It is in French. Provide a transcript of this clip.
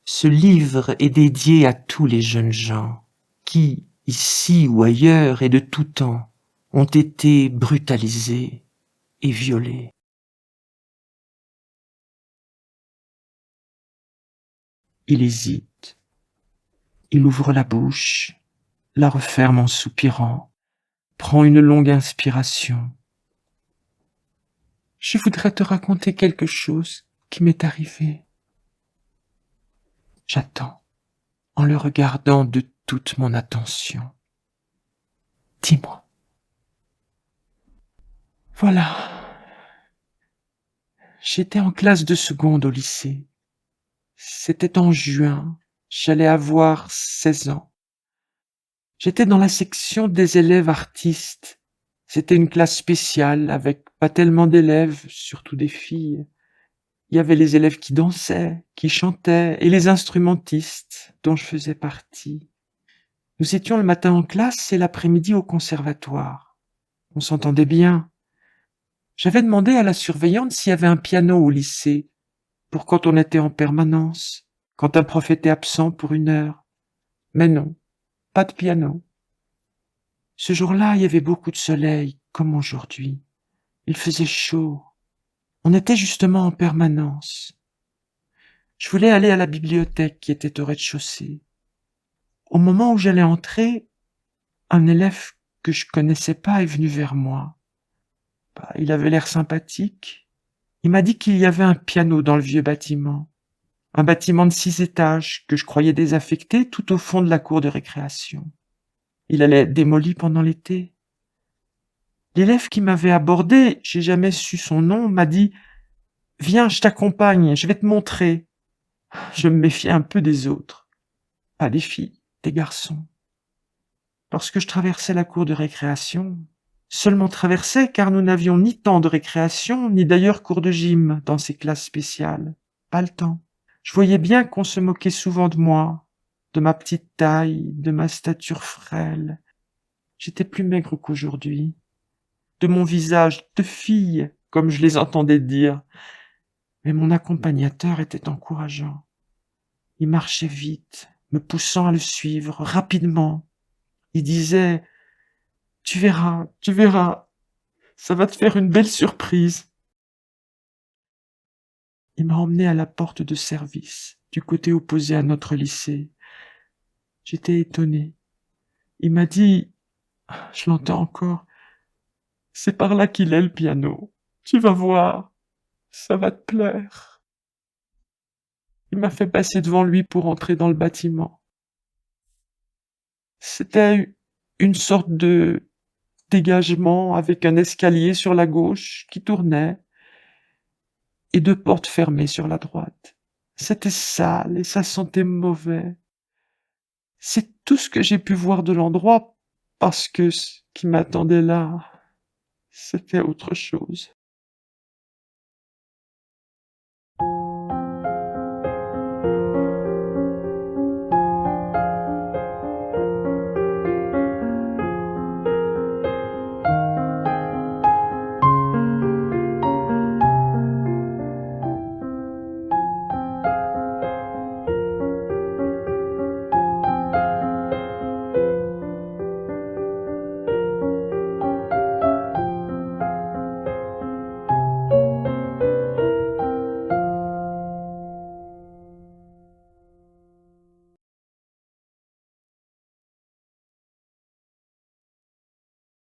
Ce livre est dédié à tous les jeunes gens qui, ici ou ailleurs et de tout temps, ont été brutalisés et violés. Il hésite. Il ouvre la bouche, la referme en soupirant, prend une longue inspiration. Je voudrais te raconter quelque chose qui m'est arrivé. J'attends, en le regardant de toute mon attention. Dis-moi. Voilà. J'étais en classe de seconde au lycée. C'était en juin. J'allais avoir 16 ans. J'étais dans la section des élèves artistes. C'était une classe spéciale avec pas tellement d'élèves, surtout des filles. Il y avait les élèves qui dansaient, qui chantaient, et les instrumentistes, dont je faisais partie. Nous étions le matin en classe et l'après-midi au conservatoire. On s'entendait bien. J'avais demandé à la surveillante s'il y avait un piano au lycée, pour quand on était en permanence, quand un prof était absent pour 1 heure. Mais non, pas de piano. Ce jour-là, il y avait beaucoup de soleil, comme aujourd'hui. Il faisait chaud. On était justement en permanence. Je voulais aller à la bibliothèque qui était au rez-de-chaussée. Au moment où j'allais entrer, un élève que je connaissais pas est venu vers moi. Il avait l'air sympathique. Il m'a dit qu'il y avait un piano dans le vieux bâtiment. Un bâtiment de 6 étages que je croyais désaffecté tout au fond de la cour de récréation. Il allait être démoli pendant l'été. L'élève qui m'avait abordé, j'ai jamais su son nom, m'a dit « Viens, je t'accompagne, je vais te montrer ». Je me méfiais un peu des autres. Pas des filles, des garçons. Lorsque je traversais la cour de récréation, seulement traversais car nous n'avions ni temps de récréation, ni d'ailleurs cours de gym dans ces classes spéciales. Pas le temps. Je voyais bien qu'on se moquait souvent de moi, de ma petite taille, de ma stature frêle. J'étais plus maigre qu'aujourd'hui. De mon visage de fille, comme je les entendais dire. Mais mon accompagnateur était encourageant. Il marchait vite, me poussant à le suivre rapidement. Il disait « Tu verras, ça va te faire une belle surprise. » Il m'a emmené à la porte de service, du côté opposé à notre lycée. J'étais étonné. Il m'a dit, je l'entends encore, « C'est par là qu'il est le piano. Tu vas voir, ça va te plaire. » Il m'a fait passer devant lui pour entrer dans le bâtiment. C'était une sorte de dégagement avec un escalier sur la gauche qui tournait et 2 portes fermées sur la droite. C'était sale et ça sentait mauvais. C'est tout ce que j'ai pu voir de l'endroit parce que ce qui m'attendait là, c'était autre chose.